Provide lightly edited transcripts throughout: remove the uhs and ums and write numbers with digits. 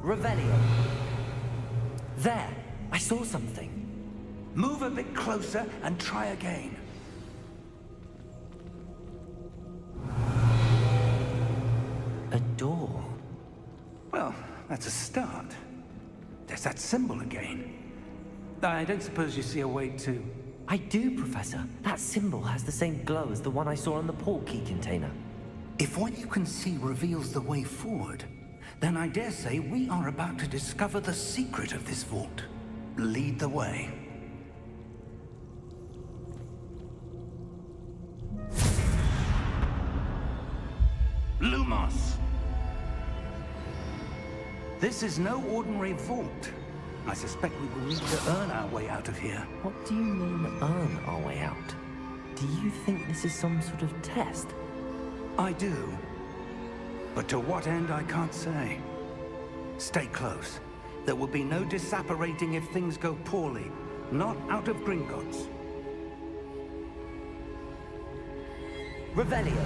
Revelio. There, I saw something. Move a bit closer and try again. A door. Well, that's a start. There's that symbol again. I don't suppose you see a way to... I do, Professor. That symbol has the same glow as the one I saw on the port key container. If what you can see reveals the way forward, then I dare say we are about to discover the secret of this vault. Lead the way. Lumos! This is no ordinary vault. I suspect we will need to earn our way out of here. What do you mean, earn our way out? Do you think this is some sort of test? I do. But to what end, I can't say. Stay close. There will be no disapparating if things go poorly. Not out of Gringotts. Revelio.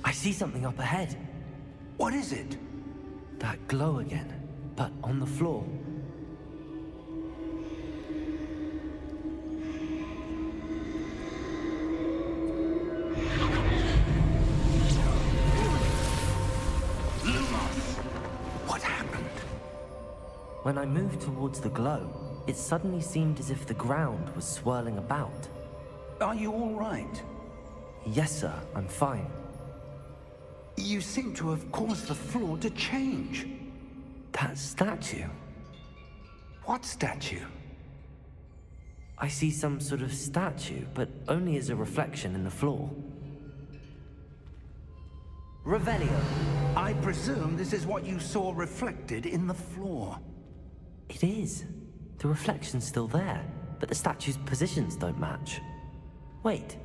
I see something up ahead. What is it? That glow again, but on the floor. Lumos! What happened? When I moved towards the glow, it suddenly seemed as if the ground was swirling about. Are you all right? Yes, sir, I'm fine. You seem to have caused the floor to change. That statue. What statue? I see some sort of statue, but only as a reflection in the floor. Revelio. I presume this is what you saw reflected in the floor. It is. The reflection's still there, but the statue's positions don't match. Wait.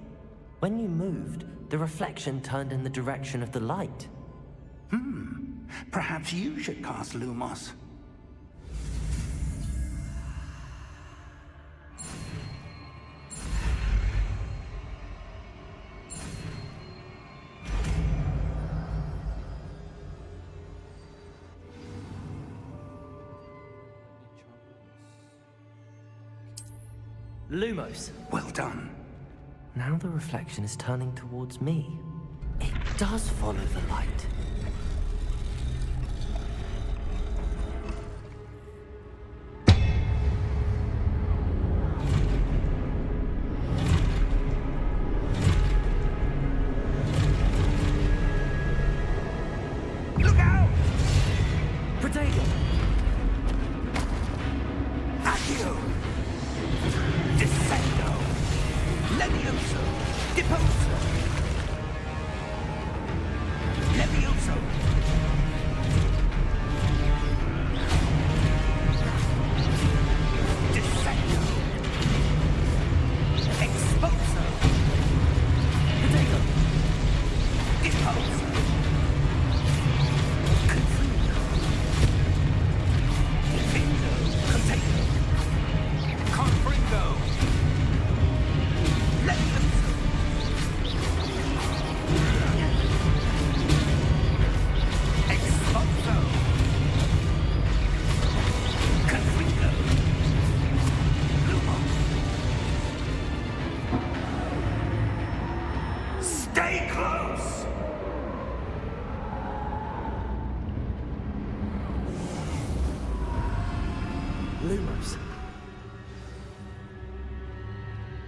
When you moved, the reflection turned in the direction of the light. Perhaps you should cast Lumos. Lumos. Well done. Now the reflection is turning towards me. It does follow the light. Look out! Potato! Accio! Descendo! Levioso! Deposo! Levioso! Descendo! Exposo! Potato! Deposo! Confringo! Defendo! Contago! Confringo! Levioso! Exposo! Confringo! Lumos! Stay close! Lumos.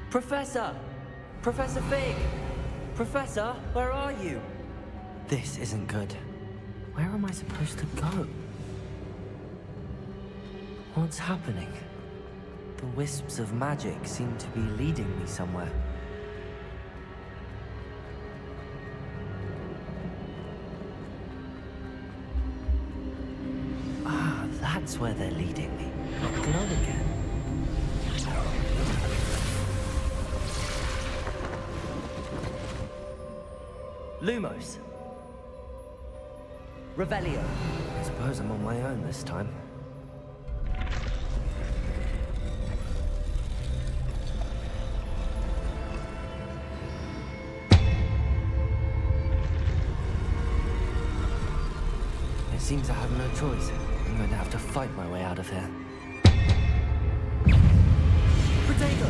Professor! Professor Fig! Professor, where are you? This isn't good. Where am I supposed to go? What's happening? The wisps of magic seem to be leading me somewhere. Ah, that's where they're leading me. The glow again. Lumos. Revelio. I suppose I'm on my own this time. It seems I have no choice. I'm going to have to fight my way out of here. Potato!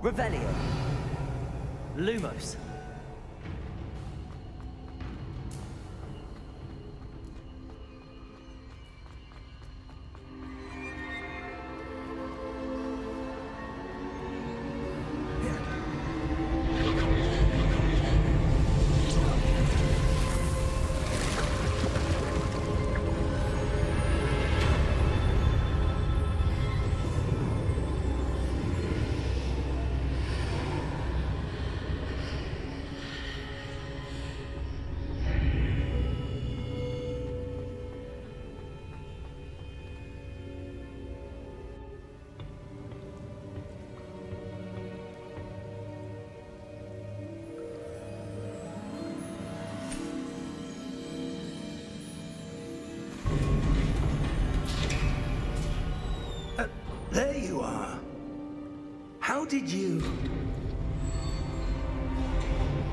Revelio. Lumos. There you are. How did you...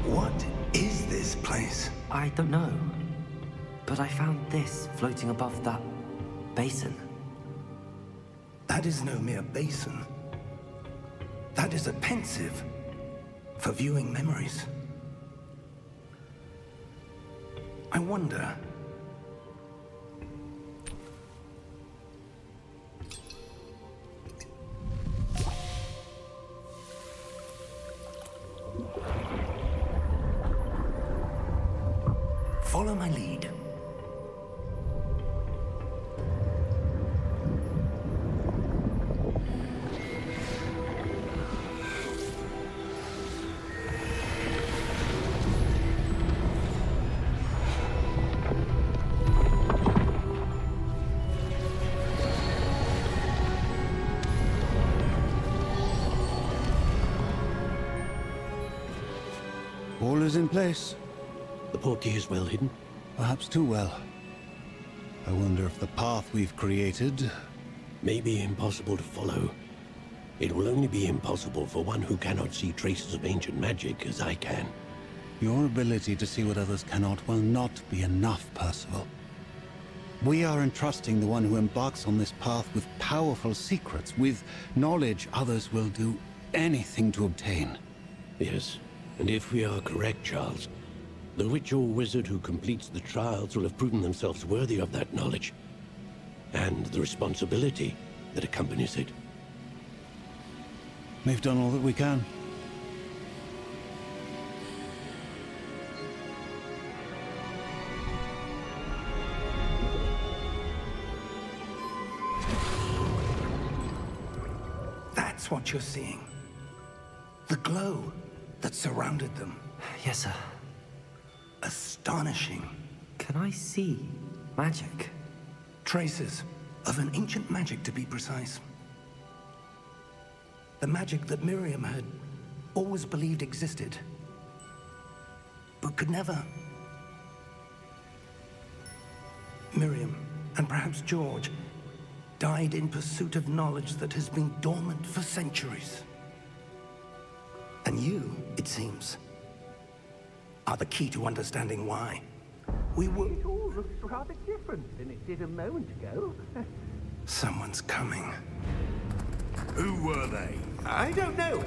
What is this place? I don't know. But I found this floating above that basin. That is no mere basin. That is a pensive for viewing memories. I wonder... Follow my lead. All is in place. The portkey is well hidden. Perhaps too well. I wonder if the path we've created... May be impossible to follow. It will only be impossible for one who cannot see traces of ancient magic as I can. Your ability to see what others cannot will not be enough, Percival. We are entrusting the one who embarks on this path with powerful secrets, with knowledge others will do anything to obtain. Yes, and if we are correct, Charles, the witch or wizard who completes the trials will have proven themselves worthy of that knowledge, and the responsibility that accompanies it. We've done all that we can. That's what you're seeing. The glow that surrounded them. Yes, sir. Astonishing. Can I see magic? Traces of an ancient magic, to be precise. The magic that Miriam had always believed existed, but could never. Miriam, and perhaps George, died in pursuit of knowledge that has been dormant for centuries. And you, it seems, are the key to understanding why. We were... It all looks rather different than it did a moment ago. Someone's coming. Who were they? I don't know.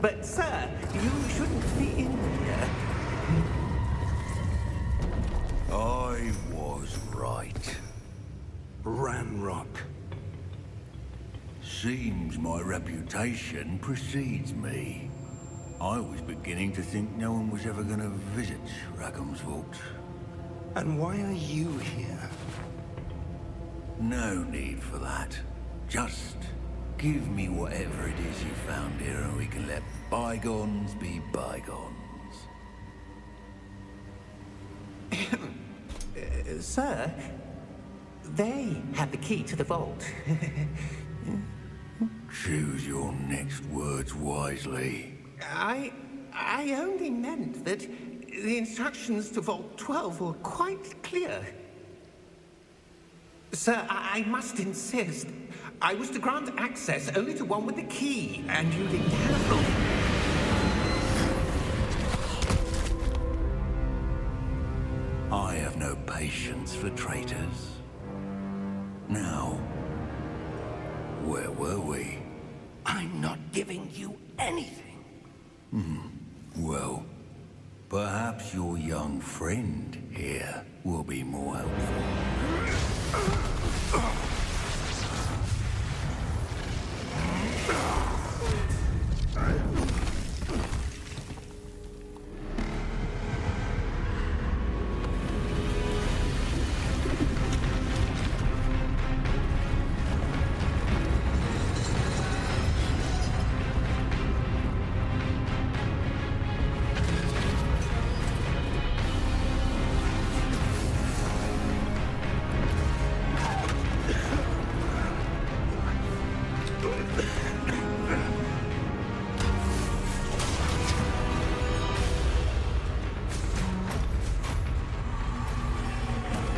But, sir, you shouldn't be in here. I was right. Ranrock. Seems my reputation precedes me. I was beginning to think no one was ever going to visit Rackham's vault. And why are you here? No need for that. Just give me whatever it is you found here and we can let bygones be bygones. Sir, they have the key to the vault. Choose your next words wisely. I only meant that the instructions to Vault 12 were quite clear. Sir, I must insist. I was to grant access only to one with the key, and you didn't have I have no patience for traitors. Now, where were we? I'm not giving you anything. Well, perhaps your young friend here will be more helpful.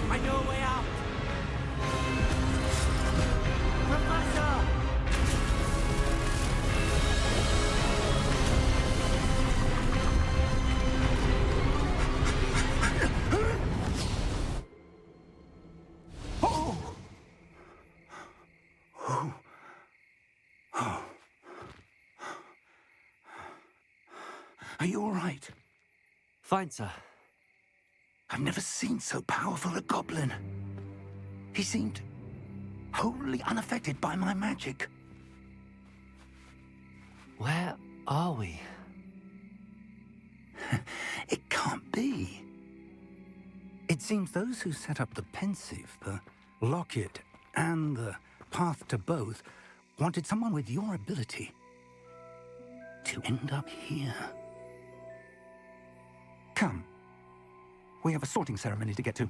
I know a way out! Professor! Are you all right? Fine, sir. I've never seen so powerful a goblin. He seemed wholly unaffected by my magic. Where are we? It can't be. It seems those who set up the pensive, the locket, and the path to both wanted someone with your ability to end up here. Come. We have a sorting ceremony to get to.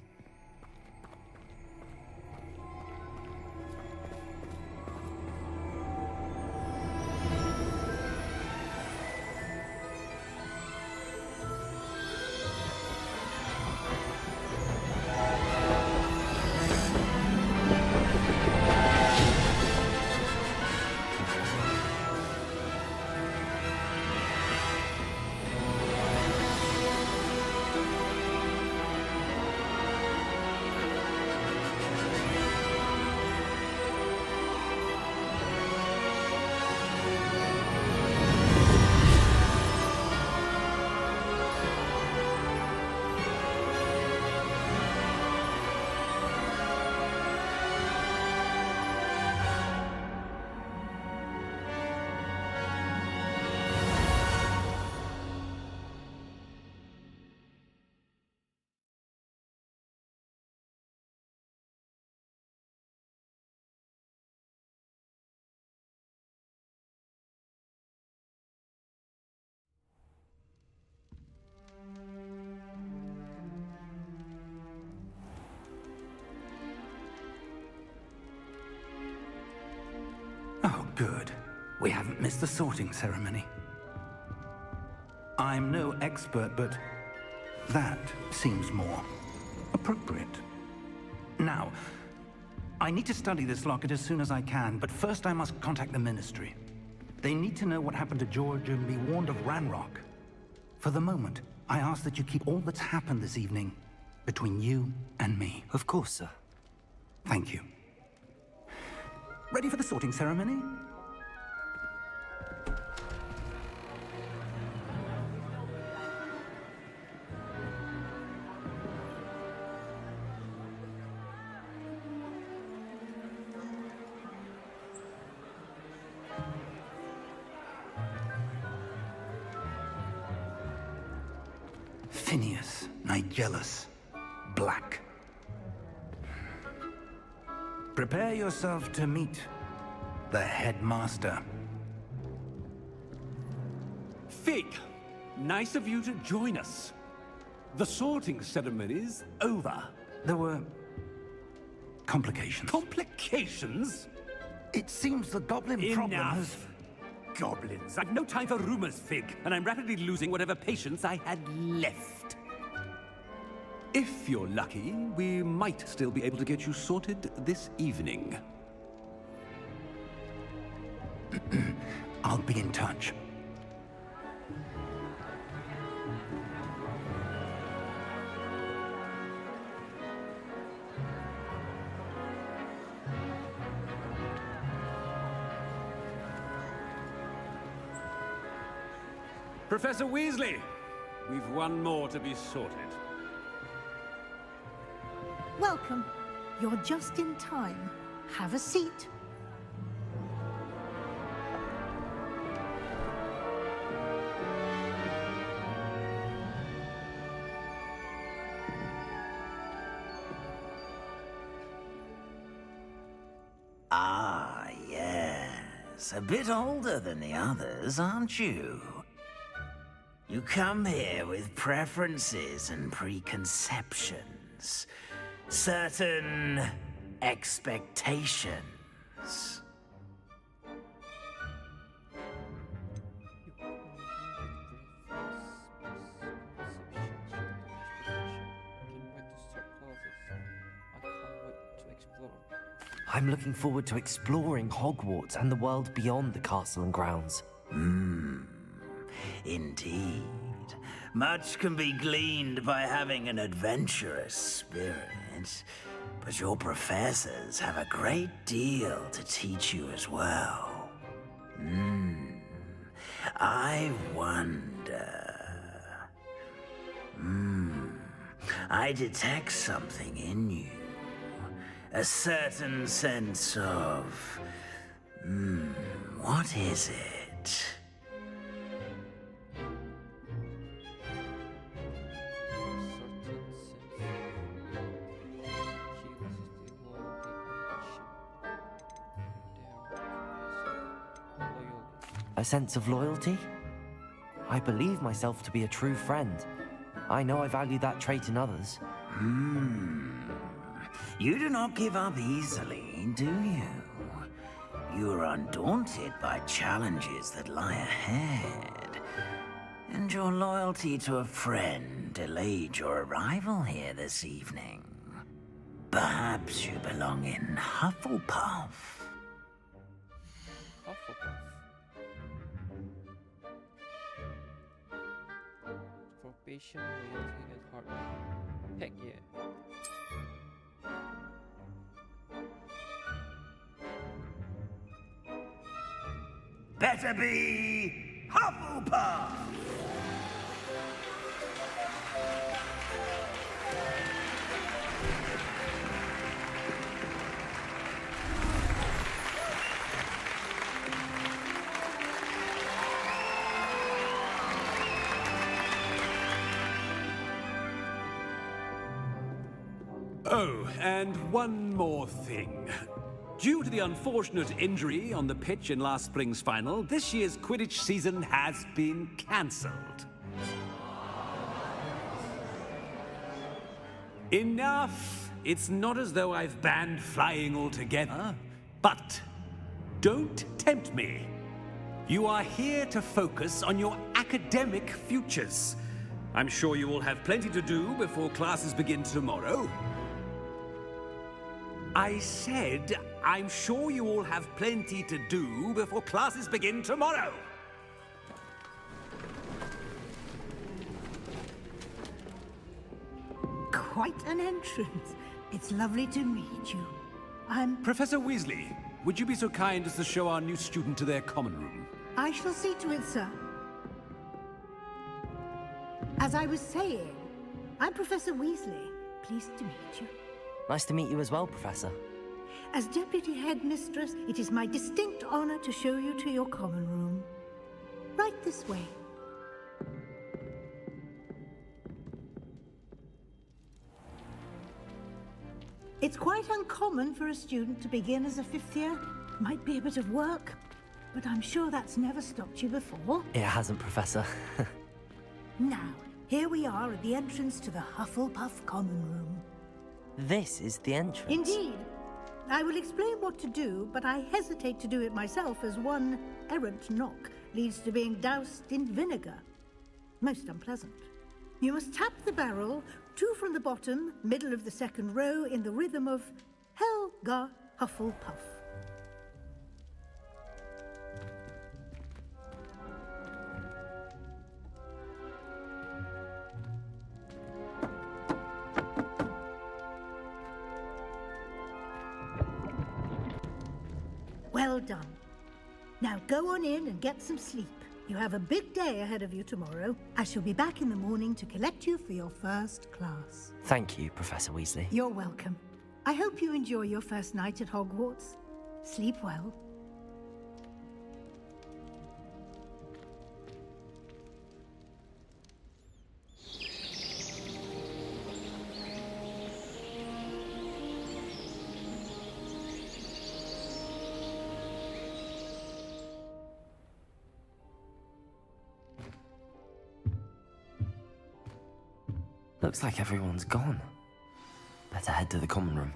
Good. We haven't missed the sorting ceremony. I'm no expert, but that seems more appropriate. Now, I need to study this locket as soon as I can, but first I must contact the Ministry. They need to know what happened to George and be warned of Ranrock. For the moment, I ask that you keep all that's happened this evening between you and me. Of course, sir. Thank you. Ready for the sorting ceremony? Phineas, Nigellus, Black. Prepare yourself to meet the headmaster. Fig, nice of you to join us. The sorting ceremony's over. There were complications. Complications? It seems the goblin problem has... Enough! Goblins. I've no time for rumors, Fig, and I'm rapidly losing whatever patience I had left. If you're lucky, we might still be able to get you sorted this evening. I'll be in touch. Professor Weasley, we've one more to be sorted. Welcome. You're just in time. Have a seat. Ah, yes. A bit older than the others, aren't you? You come here with preferences and preconceptions. Certain expectations. I'm looking forward to exploring Hogwarts and the world beyond the castle and grounds. Indeed. Much can be gleaned by having an adventurous spirit, but your professors have a great deal to teach you as well. I wonder... I detect something in you. A certain sense of... what is it? A sense of loyalty? I believe myself to be a true friend. I know I value that trait in others. You do not give up easily, do you? You are undaunted by challenges that lie ahead. And your loyalty to a friend delayed your arrival here this evening. Perhaps you belong in Hufflepuff. Hufflepuff. For patient, loyalty, and hard work. Heck yeah. Better be Hufflepuff! Oh, and one more thing. Due to the unfortunate injury on the pitch in last spring's final, this year's Quidditch season has been cancelled. Enough! It's not as though I've banned flying altogether, but Don't tempt me. You are here to focus on your academic futures. I'm sure you will have plenty to do before classes begin tomorrow. I said, I'm sure you all have plenty to do before classes begin tomorrow. Quite an entrance. It's lovely to meet you. I'm... Professor Weasley, would you be so kind as to show our new student to their common room? I shall see to it, sir. As I was saying, I'm Professor Weasley. Pleased to meet you. Nice to meet you as well, Professor. As Deputy Headmistress, it is my distinct honor to show you to your common room. Right this way. It's quite uncommon for a student to begin as a fifth year. Might be a bit of work, but I'm sure that's never stopped you before. It hasn't, Professor. Now, here we are at the entrance to the Hufflepuff common room. This is the entrance. Indeed. I will explain what to do, but I hesitate to do it myself as one errant knock leads to being doused in vinegar. Most unpleasant. You must tap the barrel, 2 from the bottom, middle of the second row, in the rhythm of Helga Hufflepuff. Well done. Now go on in and get some sleep. You have a big day ahead of you tomorrow. I shall be back in the morning to collect you for your first class. Thank you, Professor Weasley. You're welcome. I hope you enjoy your first night at Hogwarts. Sleep well. Looks like everyone's gone. Better head to the common room.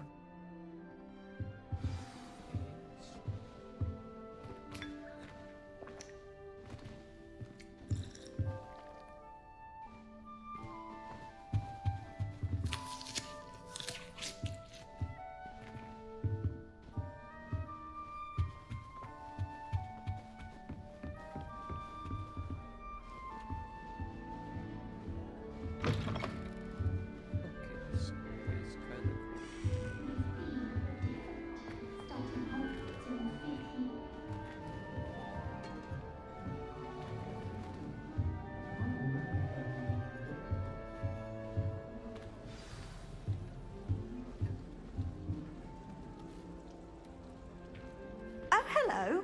Hello.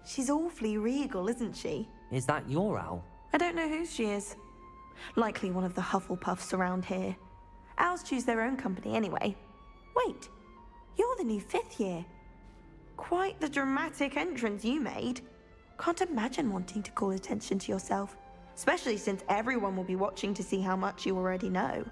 She's awfully regal, isn't she? Is that your owl? I don't know whose she is. Likely one of the Hufflepuffs around here. Owls choose their own company anyway. Wait, you're the new 5th year. Quite the dramatic entrance you made. Can't imagine wanting to call attention to yourself, especially since everyone will be watching to see how much you already know.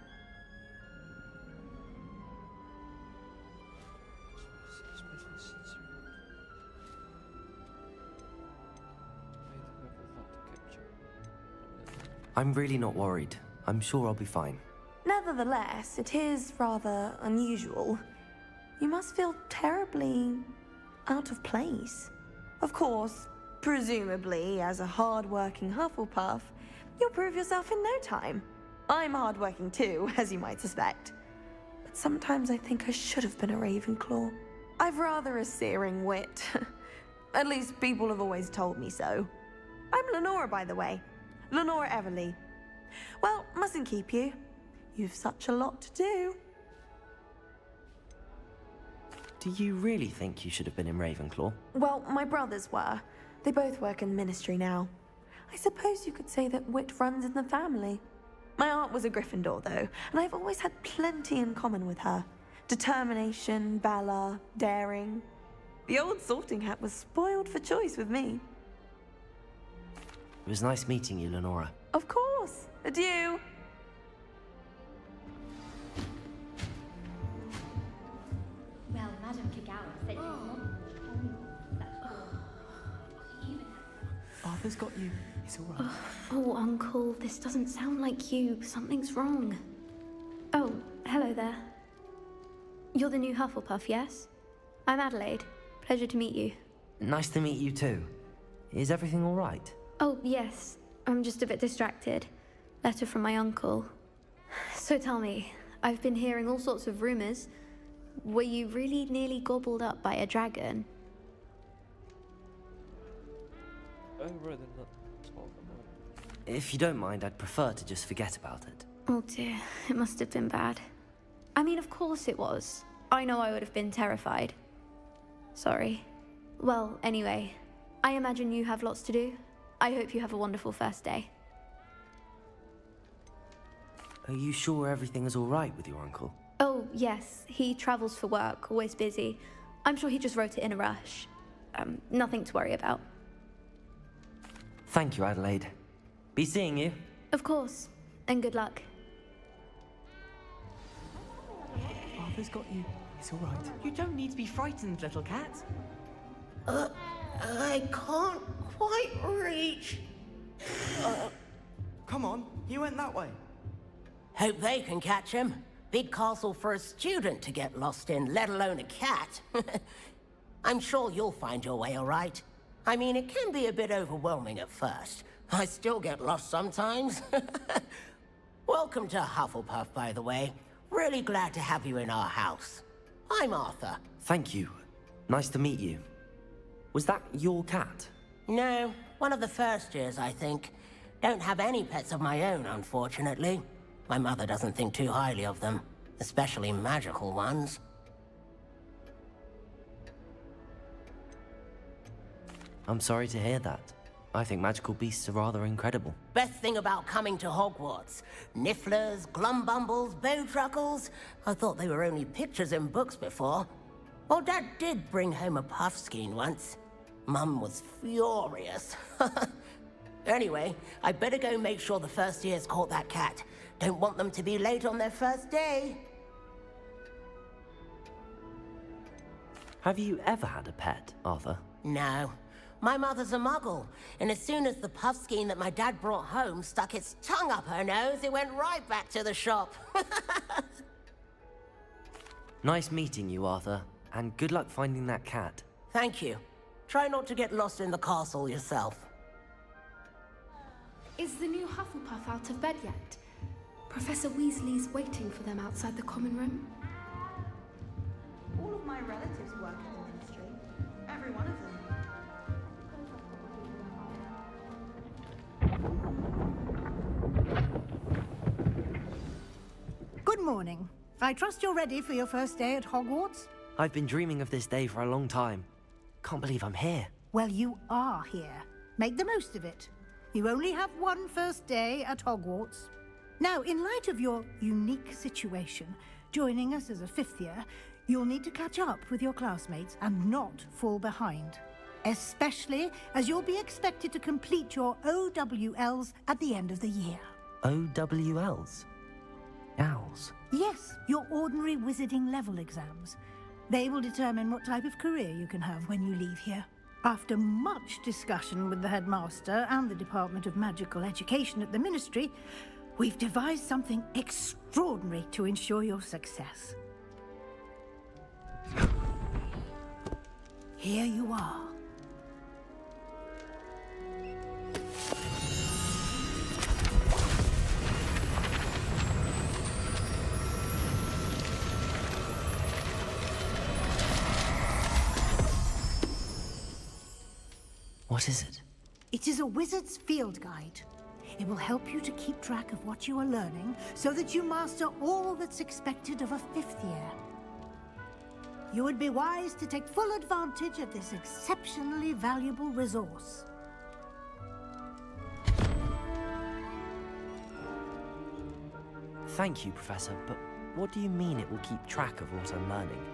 I'm really not worried. I'm sure I'll be fine. Nevertheless, it is rather unusual. You must feel terribly out of place. Of course, presumably, as a hard-working Hufflepuff, you'll prove yourself in no time. I'm hard-working too, as you might suspect. But sometimes I think I should have been a Ravenclaw. I've rather a searing wit. At least people have always told me so. I'm Lenora, by the way. Lenora Everly. Well, mustn't keep you. You've such a lot to do. Do you really think you should have been in Ravenclaw? Well, my brothers were. They both work in the ministry now. I suppose you could say that wit runs in the family. My aunt was a Gryffindor, though, and I've always had plenty in common with her. Determination, valor, daring. The old sorting hat was spoiled for choice with me. It was nice meeting you, Lenora. Of course. Adieu. Well, Madame Kagawa said you want... Arthur's got you. It's all right. Oh, Uncle, this doesn't sound like you. Something's wrong. Oh, hello there. You're the new Hufflepuff, yes? I'm Adelaide. Pleasure to meet you. Nice to meet you too. Is everything all right? Oh, yes. I'm just a bit distracted. Letter from my uncle. So tell me, I've been hearing all sorts of rumors. Were you really nearly gobbled up by a dragon? I'd rather not talk about it. If you don't mind, I'd prefer to just forget about it. Oh dear, it must have been bad. I mean, of course it was. I know I would have been terrified. Sorry. Well, anyway, I imagine you have lots to do. I hope you have a wonderful first day. Are you sure everything is all right with your uncle? Oh, yes. He travels for work, always busy. I'm sure he just wrote it in a rush. Nothing to worry about. Thank you, Adelaide. Be seeing you. Of course. And good luck. Arthur's got you. It's all right. You don't need to be frightened, little cat. I can't quite reach. Come on, you went that way. Hope they can catch him. Big castle for a student to get lost in, let alone a cat. I'm sure you'll find your way all right. I mean, it can be a bit overwhelming at first. I still get lost sometimes. Welcome to Hufflepuff, by the way. Really glad to have you in our house. I'm Arthur. Thank you. Nice to meet you. Was that your cat? No, one of the first years, I think. Don't have any pets of my own, unfortunately. My mother doesn't think too highly of them, especially magical ones. I'm sorry to hear that. I think magical beasts are rather incredible. Best thing about coming to Hogwarts. Nifflers, glumbumbles, bowtruckles. I thought they were only pictures in books before. Well, Dad did bring home a puffskein once. Mum was furious. Anyway, I better go make sure the first years caught that cat. Don't want them to be late on their first day. Have you ever had a pet, Arthur? No. My mother's a muggle, and as soon as the puffskein that my dad brought home stuck its tongue up her nose, it went right back to the shop. Nice meeting you, Arthur, and good luck finding that cat. Thank you. Try not to get lost in the castle yourself. Is the new Hufflepuff out of bed yet? Professor Weasley's waiting for them outside the common room. All of my relatives work in the ministry. Every one of them. Good morning. I trust you're ready for your first day at Hogwarts? I've been dreaming of this day for a long time. Can't believe I'm here. Well, you are here. Make the most of it. You only have one first day at Hogwarts. Now, in light of your unique situation, joining us as a fifth year, you'll need to catch up with your classmates and not fall behind. Especially as you'll be expected to complete your OWLs at the end of the year. OWLs? Owls? Yes, your ordinary wizarding level exams. They will determine what type of career you can have when you leave here. After much discussion with the headmaster and the Department of Magical Education at the Ministry, we've devised something extraordinary to ensure your success. Here you are. What is it? It is a wizard's field guide. It will help you to keep track of what you are learning so that you master all that's expected of a fifth year. You would be wise to take full advantage of this exceptionally valuable resource. Thank you, Professor, but what do you mean it will keep track of what I'm learning?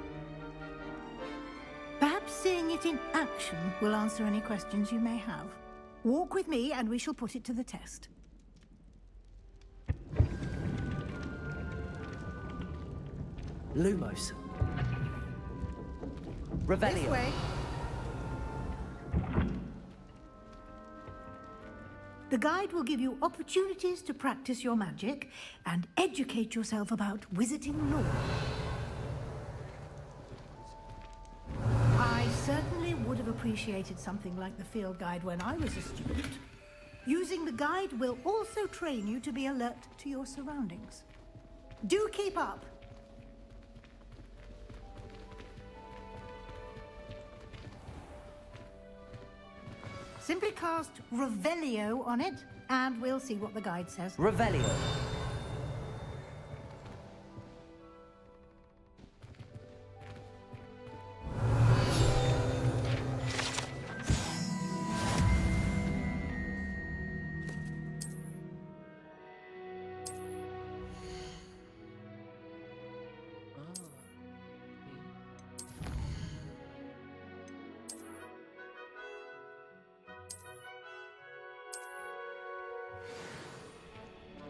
Perhaps seeing it in action will answer any questions you may have. Walk with me and we shall put it to the test. Lumos. Revelio. This way. The guide will give you opportunities to practice your magic and educate yourself about wizarding lore. I certainly would have appreciated something like the field guide when I was a student. Using the guide will also train you to be alert to your surroundings. Do keep up! Simply cast Revelio on it, and we'll see what the guide says. Revelio.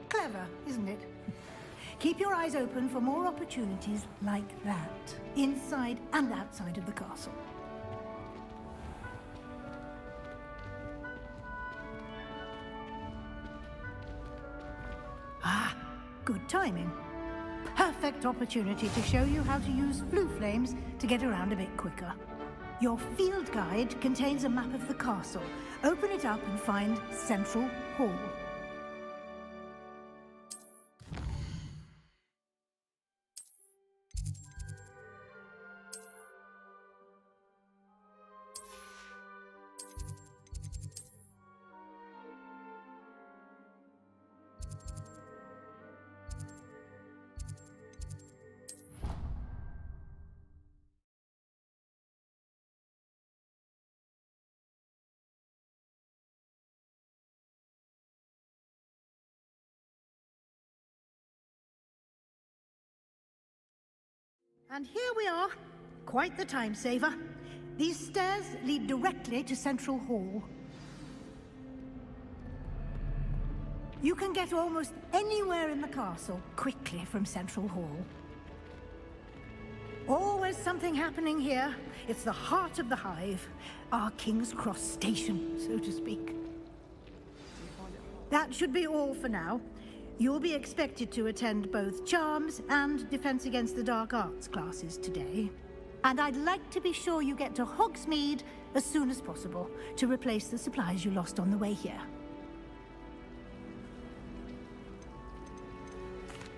Clever, isn't it? Keep your eyes open for more opportunities like that, inside and outside of the castle. Ah, good timing. Perfect opportunity to show you how to use flue flames to get around a bit quicker. Your field guide contains a map of the castle. Open it up and find Central Hall. And here we are. Quite the time saver. These stairs lead directly to Central Hall. You can get almost anywhere in the castle quickly from Central Hall. Always something happening here. It's the heart of the hive, our King's Cross station, so to speak. That should be all for now. You'll be expected to attend both Charms and Defense Against the Dark Arts classes today. And I'd like to be sure you get to Hogsmeade as soon as possible to replace the supplies you lost on the way here.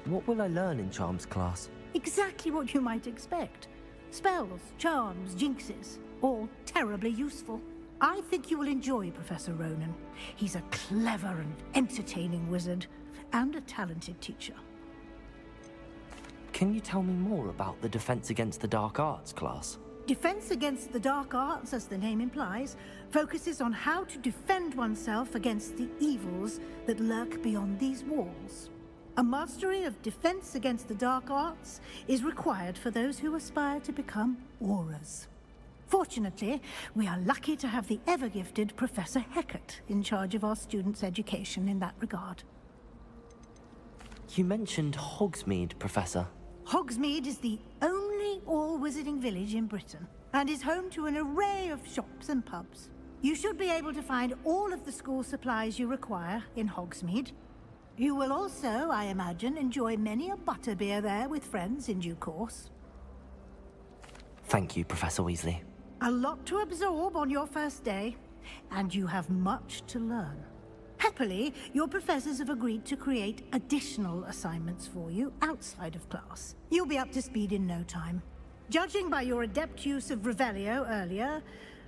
What will I learn in Charms class? Exactly what you might expect. Spells, charms, jinxes, all terribly useful. I think you will enjoy Professor Ronan. He's a clever and entertaining wizard, and a talented teacher. Can you tell me more about the Defense Against the Dark Arts class? Defense Against the Dark Arts, as the name implies, focuses on how to defend oneself against the evils that lurk beyond these walls. A mastery of Defense Against the Dark Arts is required for those who aspire to become auras. Fortunately, we are lucky to have the ever-gifted Professor Hecat in charge of our students' education in that regard. You mentioned Hogsmeade, Professor. Hogsmeade is the only all-wizarding village in Britain, and is home to an array of shops and pubs. You should be able to find all of the school supplies you require in Hogsmeade. You will also, I imagine, enjoy many a butterbeer there with friends in due course. Thank you, Professor Weasley. A lot to absorb on your first day, and you have much to learn. Happily, your professors have agreed to create additional assignments for you outside of class. You'll be up to speed in no time. Judging by your adept use of Revelio earlier,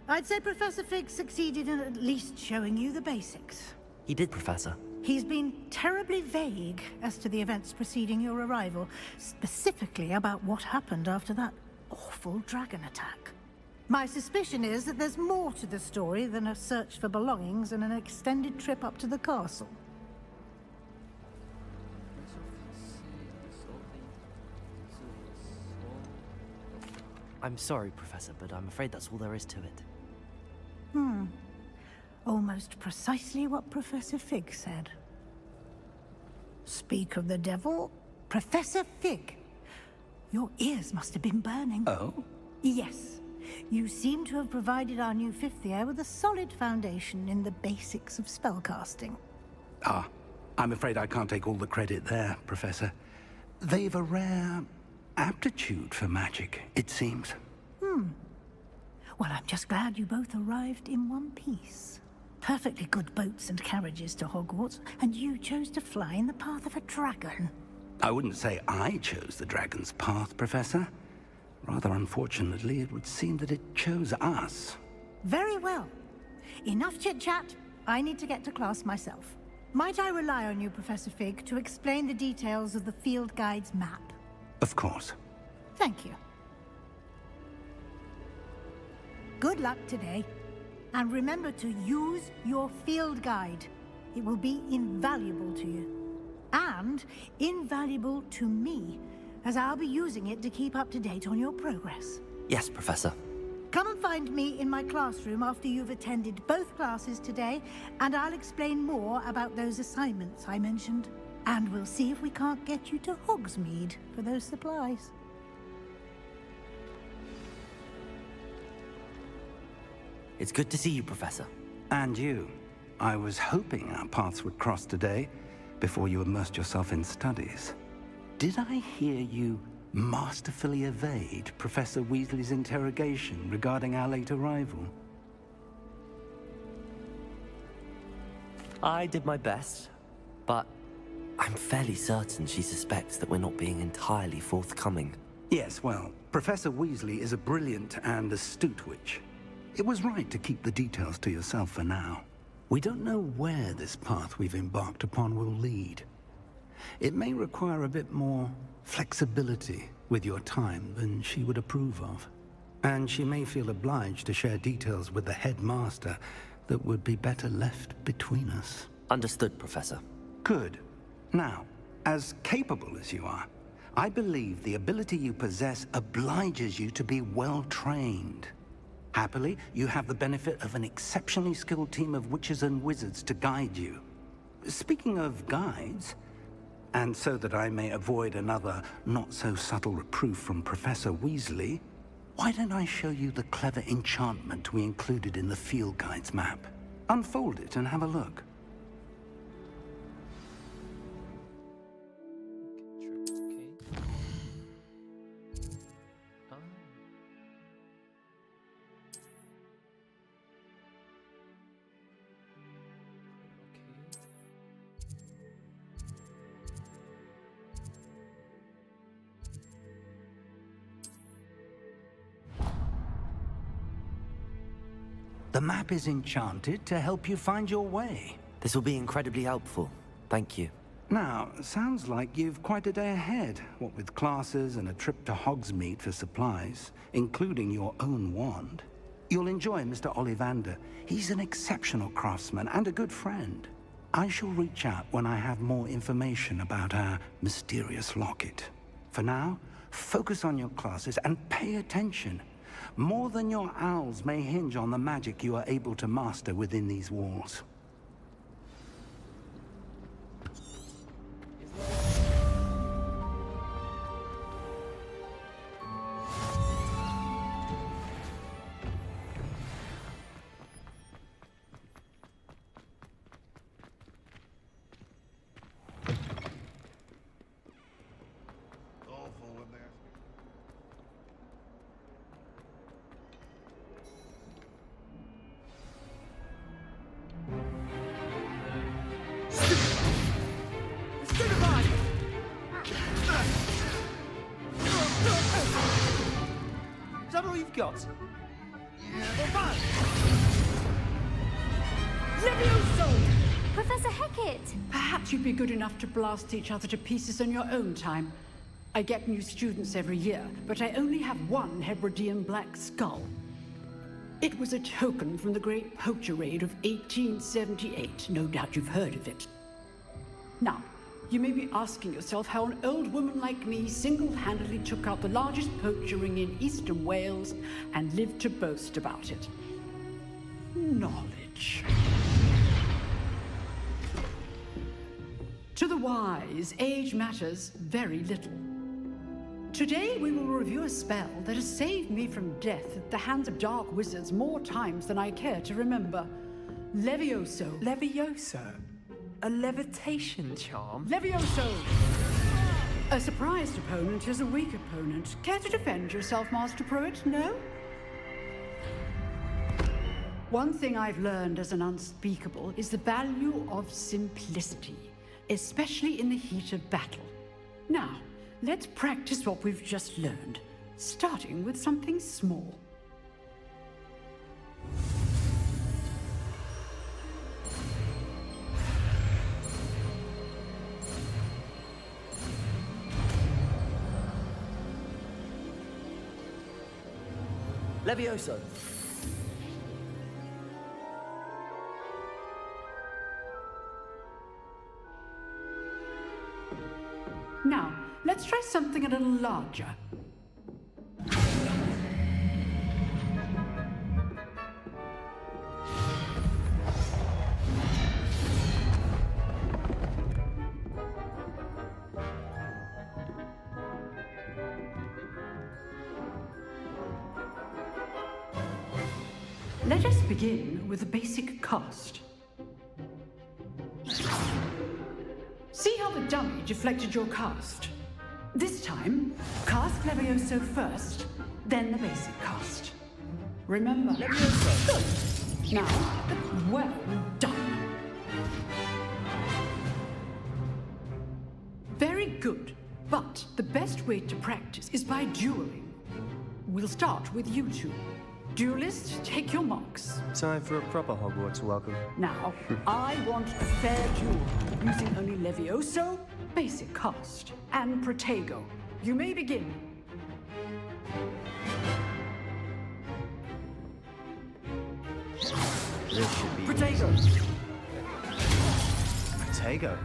I'd say Professor Fig succeeded in at least showing you the basics. He did, Professor. He's been terribly vague as to the events preceding your arrival, specifically about what happened after that awful dragon attack. My suspicion is that there's more to the story than a search for belongings and an extended trip up to the castle. I'm sorry, Professor, but I'm afraid that's all there is to it. Almost precisely what Professor Fig said. Speak of the devil, Professor Fig. Your ears must have been burning. Oh? Yes. You seem to have provided our new fifth year with a solid foundation in the basics of spellcasting. I'm afraid I can't take all the credit there, Professor. They've a rare aptitude for magic, it seems. Well, I'm just glad you both arrived in one piece. Perfectly good boats and carriages to Hogwarts, and you chose to fly in the path of a dragon. I wouldn't say I chose the dragon's path, Professor. Rather unfortunately, it would seem that it chose us. Very well. Enough chit-chat. I need to get to class myself. Might I rely on you, Professor Fig, to explain the details of the field guide's map? Of course. Thank you. Good luck today. And remember to use your field guide. It will be invaluable to you. And invaluable to me, as I'll be using it to keep up to date on your progress. Yes, Professor. Come and find me in my classroom after you've attended both classes today, and I'll explain more about those assignments I mentioned. And we'll see if we can't get you to Hogsmeade for those supplies. It's good to see you, Professor. And you. I was hoping our paths would cross today, before you immersed yourself in studies. Did I hear you masterfully evade Professor Weasley's interrogation regarding our late arrival? I did my best, but I'm fairly certain she suspects that we're not being entirely forthcoming. Yes, well, Professor Weasley is a brilliant and astute witch. It was right to keep the details to yourself for now. We don't know where this path we've embarked upon will lead. It may require a bit more flexibility with your time than she would approve of. And she may feel obliged to share details with the headmaster that would be better left between us. Understood, Professor. Good. Now, as capable as you are, I believe the ability you possess obliges you to be well trained. Happily, you have the benefit of an exceptionally skilled team of witches and wizards to guide you. Speaking of guides, and so that I may avoid another not-so-subtle reproof from Professor Weasley, why don't I show you the clever enchantment we included in the field guide's map? Unfold it and have a look. The map is enchanted to help you find your way. This will be incredibly helpful. Thank you. Now, sounds like you've quite a day ahead, what with classes and a trip to Hogsmeade for supplies, including your own wand. You'll enjoy Mr. Ollivander. He's an exceptional craftsman and a good friend. I shall reach out when I have more information about our mysterious locket. For now, focus on your classes and pay attention. More than your owls may hinge on the magic you are able to master within these walls. Is that all you've got? Professor Hecat! Perhaps you'd be good enough to blast each other to pieces on your own time. I get new students every year, but I only have one Hebridean black skull. It was a token from the Great Poacher Raid of 1878. No doubt you've heard of it. Now, you may be asking yourself how an old woman like me single-handedly took out the largest poacher ring in eastern Wales and lived to boast about it. Knowledge. To the wise, age matters very little. Today we will review a spell that has saved me from death at the hands of dark wizards more times than I care to remember. Levioso. Levioso? A levitation charm? Levioso! A surprised opponent is a weak opponent. Care to defend yourself, Master Pruitt? No? One thing I've learned as an unspeakable is the value of simplicity, especially in the heat of battle. Now, let's practice what we've just learned, starting with something small. Levioso. Now, let's try something a little larger. Let us begin with a basic cast. See how the dummy deflected your cast? This time, cast Levioso first, then the basic cast. Remember. Levioso. Good. Now, well done. Very good. But the best way to practice is by dueling. We'll start with you two. Duelists, take your marks. Time for a proper Hogwarts welcome. Now, I want a fair duel, using only Levioso, basic cast, and Protego. You may begin. This should be Protego. easy. Protego.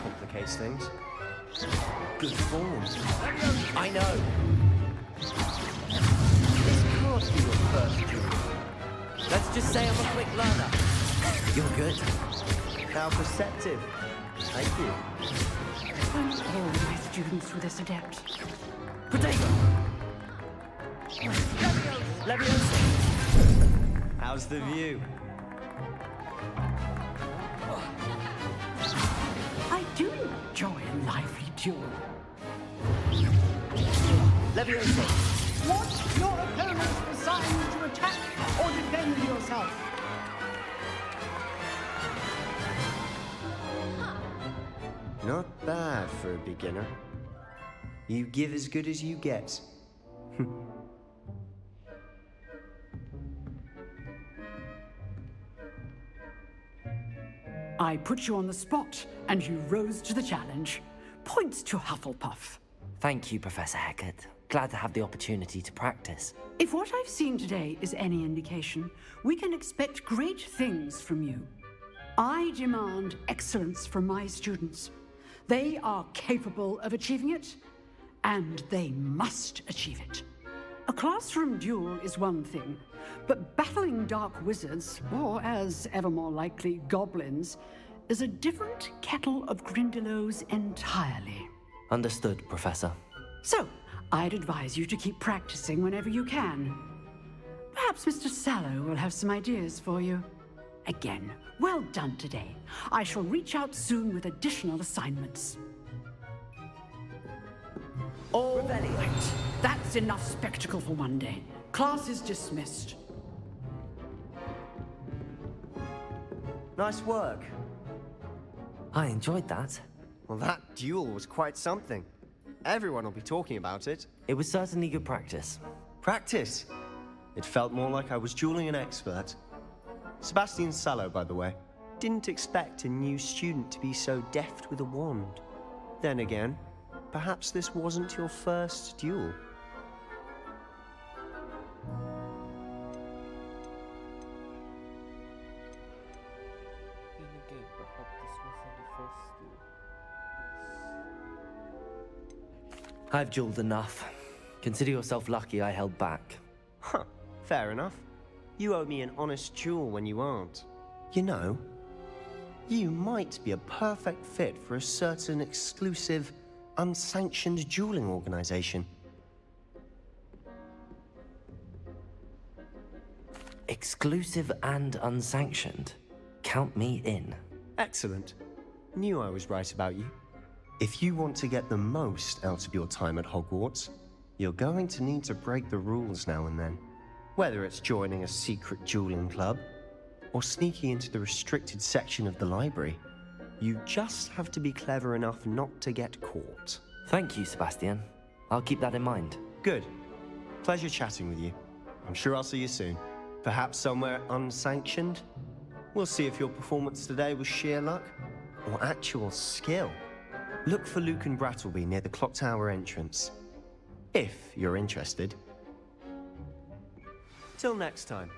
Complicates things. Good form. I know. This can't be your first duel. Let's just say I'm a quick learner. You're good. How perceptive. Thank you. All my students were this adept. Protego. Leviosa. How's the view? I do enjoy a lively duel. Leviosa. Want your opponent assigned to attack or defend yourself? Not bad for a beginner. You give as good as you get. I put you on the spot, and you rose to the challenge. Points to Hufflepuff. Thank you, Professor Hecat. Glad to have the opportunity to practice. If what I've seen today is any indication, we can expect great things from you. I demand excellence from my students. They are capable of achieving it, and they must achieve it. A classroom duel is one thing, but battling dark wizards, or as ever more likely, goblins, is a different kettle of Grindylows entirely. Understood, Professor. So, I'd advise you to keep practicing whenever you can. Perhaps Mr. Sallow will have some ideas for you. Again, well done today. I shall reach out soon with additional assignments. All right. That's enough spectacle for one day. Class is dismissed. Nice work. I enjoyed that. Well, that duel was quite something. Everyone will be talking about it. It was certainly good practice. Practice? It felt more like I was dueling an expert. Sebastian Sallow, by the way. Didn't expect a new student to be so deft with a wand. Then again, perhaps this wasn't your first duel. I've dueled enough. Consider yourself lucky I held back. Huh, fair enough. You owe me an honest duel when you aren't. You know, you might be a perfect fit for a certain exclusive, unsanctioned dueling organization. Exclusive and unsanctioned? Count me in. Excellent. Knew I was right about you. If you want to get the most out of your time at Hogwarts, you're going to need to break the rules now and then. Whether it's joining a secret dueling club, or sneaking into the restricted section of the library, you just have to be clever enough not to get caught. Thank you, Sebastian. I'll keep that in mind. Good. Pleasure chatting with you. I'm sure I'll see you soon. Perhaps somewhere unsanctioned? We'll see if your performance today was sheer luck or actual skill. Look for Luke and Brattleby near the clock tower entrance, if you're interested. Till next time.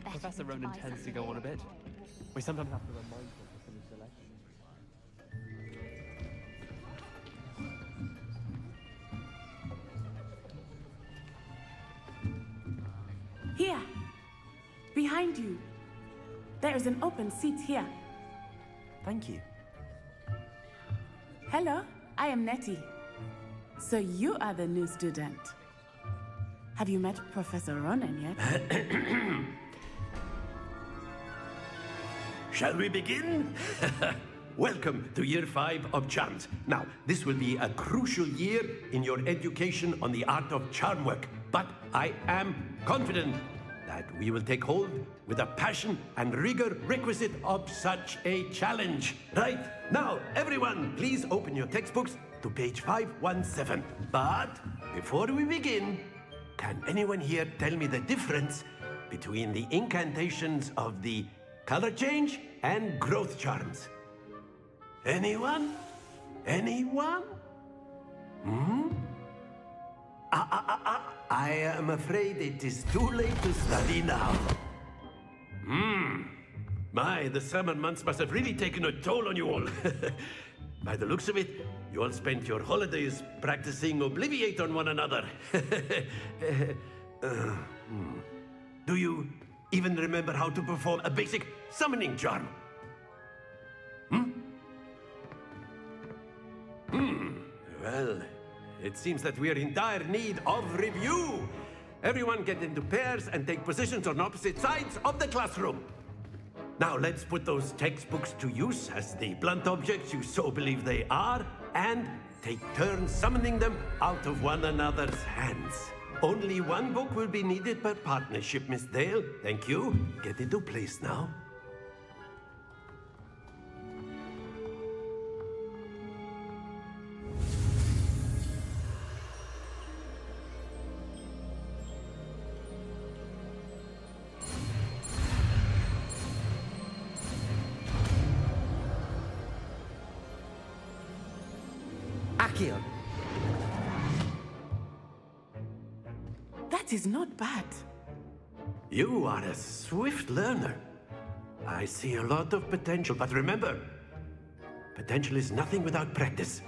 Professor Ronan tends to go on a bit. We sometimes have to remind him to finish the lecture. Here, behind you. There is an open seat here. Thank you. Hello, I am Nettie. So you are the new student. Have you met Professor Ronan yet? Shall we begin? Welcome to Year 5 of Charms. Now, this will be a crucial year in your education on the art of charm work, but I am confident that we will take hold with the passion and rigor requisite of such a challenge. Right, now, everyone, please open your textbooks to page 517. But before we begin, can anyone here tell me the difference between the incantations of the color change and growth charms? Anyone? Anyone? I am afraid it is too late to study now. My, the summer months must have really taken a toll on you all. By the looks of it, you all spent your holidays practicing Obliviate on one another. Do you even remember how to perform a basic summoning charm? Well, it seems that we are in dire need of review. Everyone get into pairs and take positions on opposite sides of the classroom. Now let's put those textbooks to use as the blunt objects you so believe they are, and take turns summoning them out of one another's hands. Only one book will be needed per partnership, Miss Dale. Thank you. Get into place now. That is not bad. You are a swift learner. I see a lot of potential, but remember, potential is nothing without practice.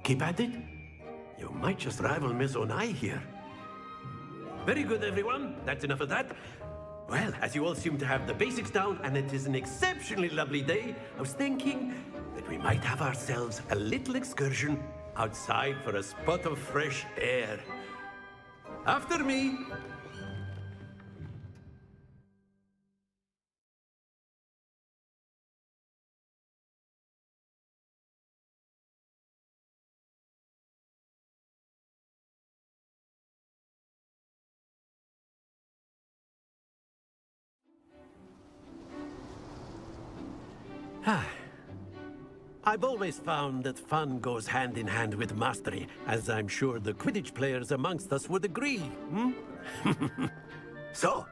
Keep at it. You might just rival Miss Onai here. Very good, everyone. That's enough of that. Well, as you all seem to have the basics down, and it is an exceptionally lovely day, I was thinking that we might have ourselves a little excursion outside for a spot of fresh air. After me. I've always found that fun goes hand in hand with mastery, as I'm sure the Quidditch players amongst us would agree, hmm? So,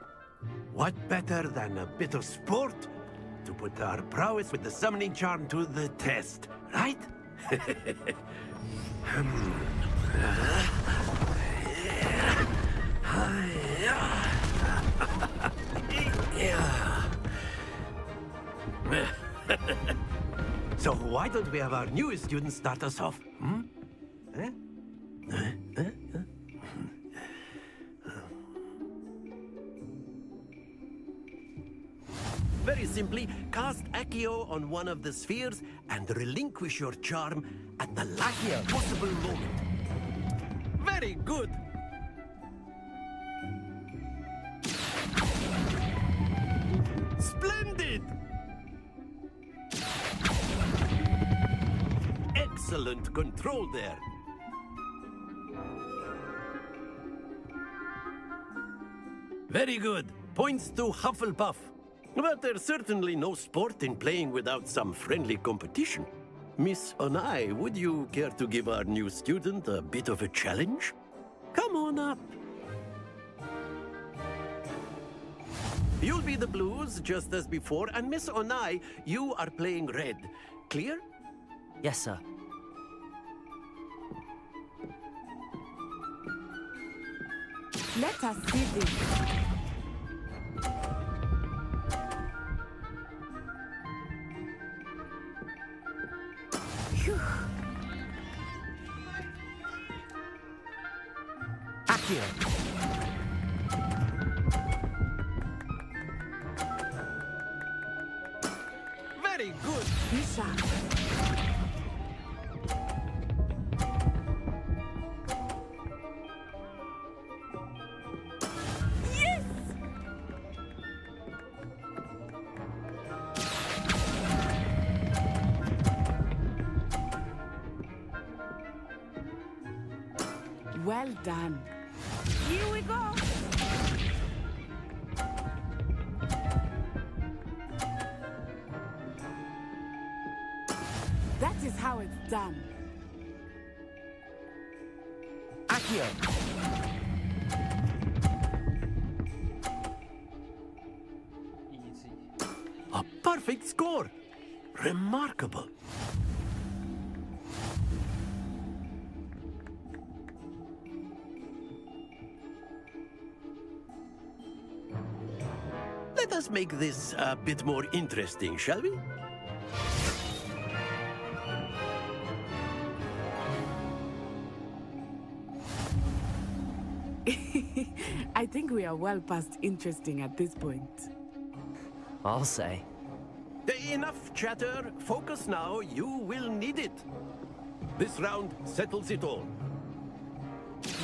what better than a bit of sport to put our prowess with the summoning charm to the test, right? So why don't we have our newest student start us off? Hmm? Very simply, cast Accio on one of the spheres and relinquish your charm at the last possible moment. Very good! Splendid! Excellent control there. Very good. Points to Hufflepuff. But there's certainly no sport in playing without some friendly competition. Miss Onai, would you care to give our new student a bit of a challenge? Come on up. You'll be the blues, just as before, and Miss Onai, you are playing red. Clear? Yes, sir. Let us see this. Phew. Accio. Very good. Bishop. Well done. Here we go. That is how it's done. Accio. Easy. A perfect score. Remarkable. Let us make this a bit more interesting, shall we? I think we are well past interesting at this point. I'll say. Enough chatter. Focus now. You will need it. This round settles it all.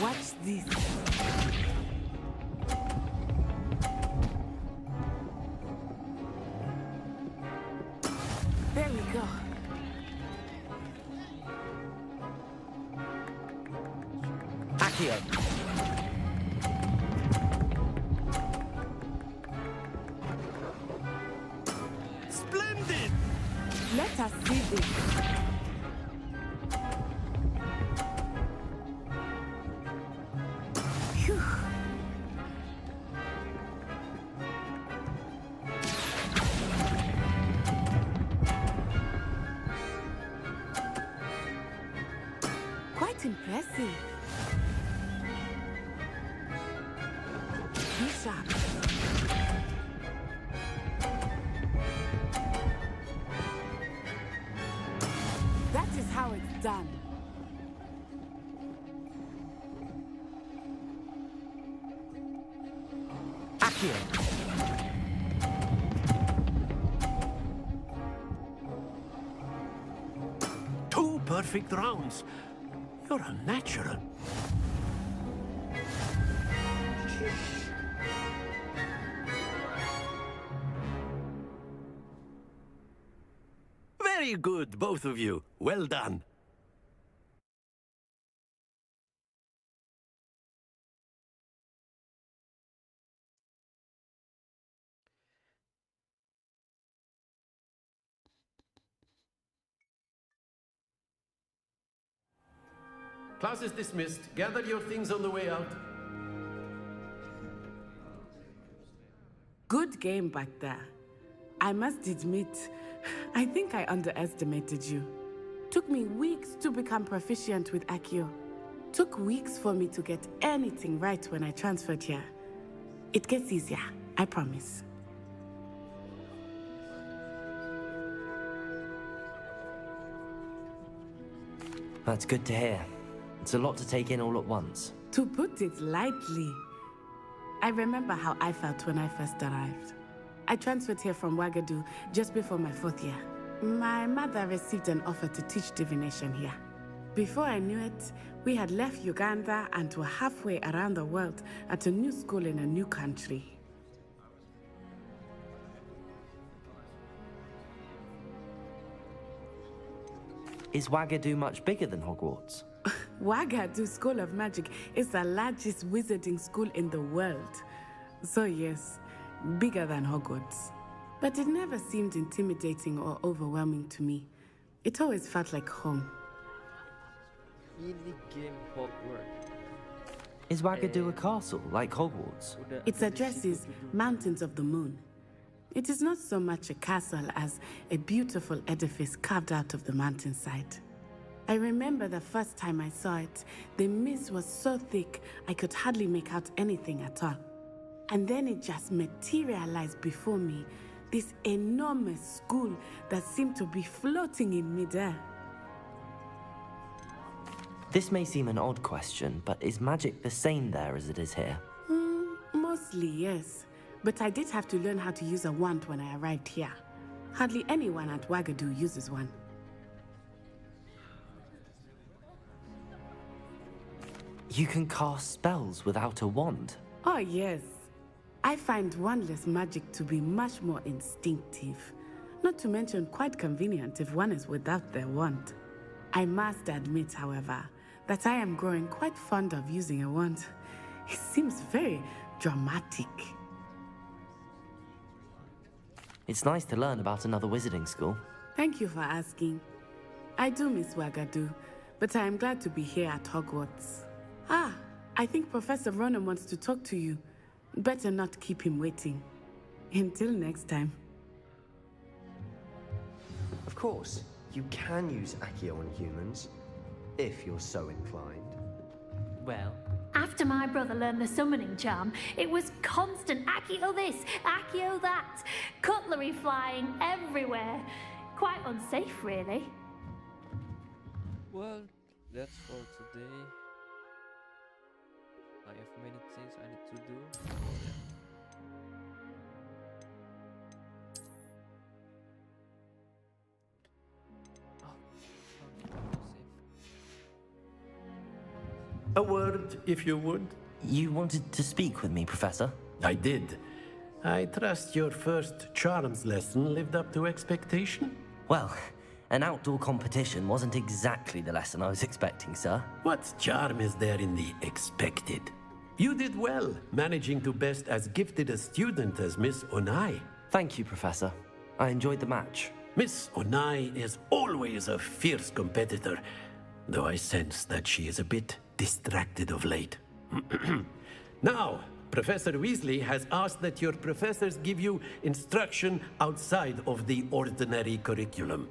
Watch this. There we go. Accio. Splendid! Let us see this. Phew. Quite impressive. Bishop. That is how it's done. Accio! Two perfect rounds. You're a natural. Very good, both of you. Well done. Class is dismissed. Gather your things on the way out. Good game back there. I must admit, I think I underestimated you. Took me weeks to become proficient with Accio. Took weeks for me to get anything right when I transferred here. It gets easier, I promise. That's good to hear. It's a lot to take in all at once. To put it lightly, I remember how I felt when I first arrived. I transferred here from Ouagadougou just before my 4th year. My mother received an offer to teach divination here. Before I knew it, we had left Uganda and were halfway around the world at a new school in a new country. Is Ouagadougou much bigger than Hogwarts? Ouagadougou School of Magic is the largest wizarding school in the world. So yes, bigger than Hogwarts. But it never seemed intimidating or overwhelming to me. It always felt like home. Is Ouagadougou a castle, like Hogwarts? Its address is Mountains of the Moon. It is not so much a castle as a beautiful edifice carved out of the mountainside. I remember the first time I saw it, the mist was so thick I could hardly make out anything at all. And then it just materialized before me, this enormous school that seemed to be floating in midair. This may seem an odd question, but is magic the same there as it is here? Mostly, yes. But I did have to learn how to use a wand when I arrived here. Hardly anyone at Ouagadougou uses one. You can cast spells without a wand? Oh, yes. I find wandless magic to be much more instinctive. Not to mention quite convenient if one is without their wand. I must admit, however, that I am growing quite fond of using a wand. It seems very dramatic. It's nice to learn about another wizarding school. Thank you for asking. I do miss Ouagadougou, but I am glad to be here at Hogwarts. Ah, I think Professor Ronan wants to talk to you. Better not keep him waiting. Until next time. Of course, you can use Accio on humans, if you're so inclined. Well, after my brother learned the summoning charm, it was constant Accio this, Accio that, cutlery flying everywhere. Quite unsafe, really. Well, that's for today. I have many things I need to do. A word, if you would. You wanted to speak with me, Professor? I did. I trust your first charms lesson lived up to expectation? Well, an outdoor competition wasn't exactly the lesson I was expecting, sir. What charm is there in the expected? You did well, managing to best as gifted a student as Miss Onai. Thank you, Professor. I enjoyed the match. Miss Onai is always a fierce competitor, though I sense that she is a bit distracted of late. Now, Professor Weasley has asked that your professors give you instruction outside of the ordinary curriculum.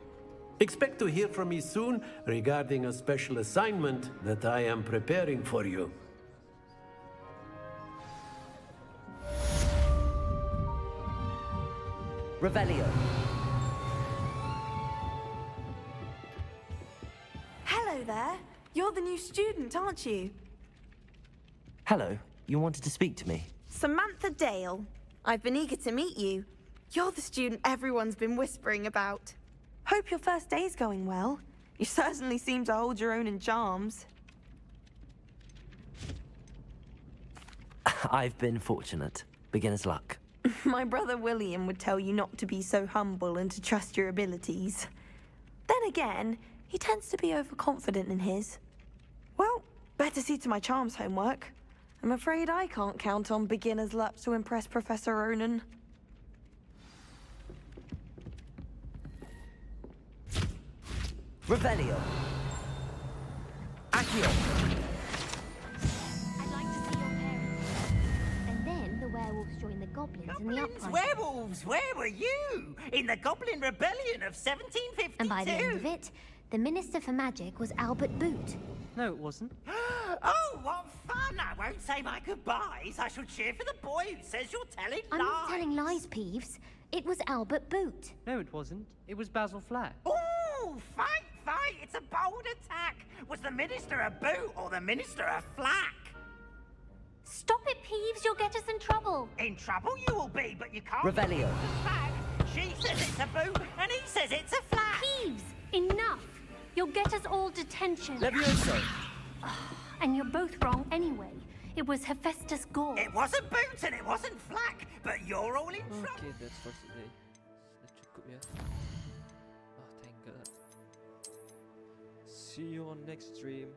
Expect to hear from me soon regarding a special assignment that I am preparing for you. Revelio. Hello there. You're the new student, aren't you? Hello. You wanted to speak to me? Samantha Dale. I've been eager to meet you. You're the student everyone's been whispering about. Hope your first day's going well. You certainly seem to hold your own in charms. I've been fortunate. Beginner's luck. My brother William would tell you not to be so humble and to trust your abilities. Then again, he tends to be overconfident in his. Well, better see to my charms homework. I'm afraid I can't count on beginner's luck to impress Professor Ronan. Revelio. Accio. I'd like to see your parents. And then the werewolves joined the goblins in the uprising. Werewolves, where were you? In the Goblin Rebellion of 1752. And by the end of it, the Minister for Magic was Albert Boot. No, it wasn't. Oh, what fun! I won't say my goodbyes. I shall cheer for the boy who says you're telling I'm lies. not telling lies, Peeves. It was Albert Boot. No, it wasn't. It was Basil Flack. Ooh, fight! It's a bold attack. Was the Minister a boot or the Minister a flack? Stop it, Peeves. You'll get us in trouble. In trouble you will be, but you can't... Revelio. Flack. She says it's a boot, and he says it's a flack. Peeves, enough. You'll get us all detention. Levioso. And you're both wrong anyway. It was Hephaestus Gore. It wasn't boot and it wasn't flack, but you're all in trouble. Okay, that's for today. Cukup ya. Oh, thank God. See you on next stream.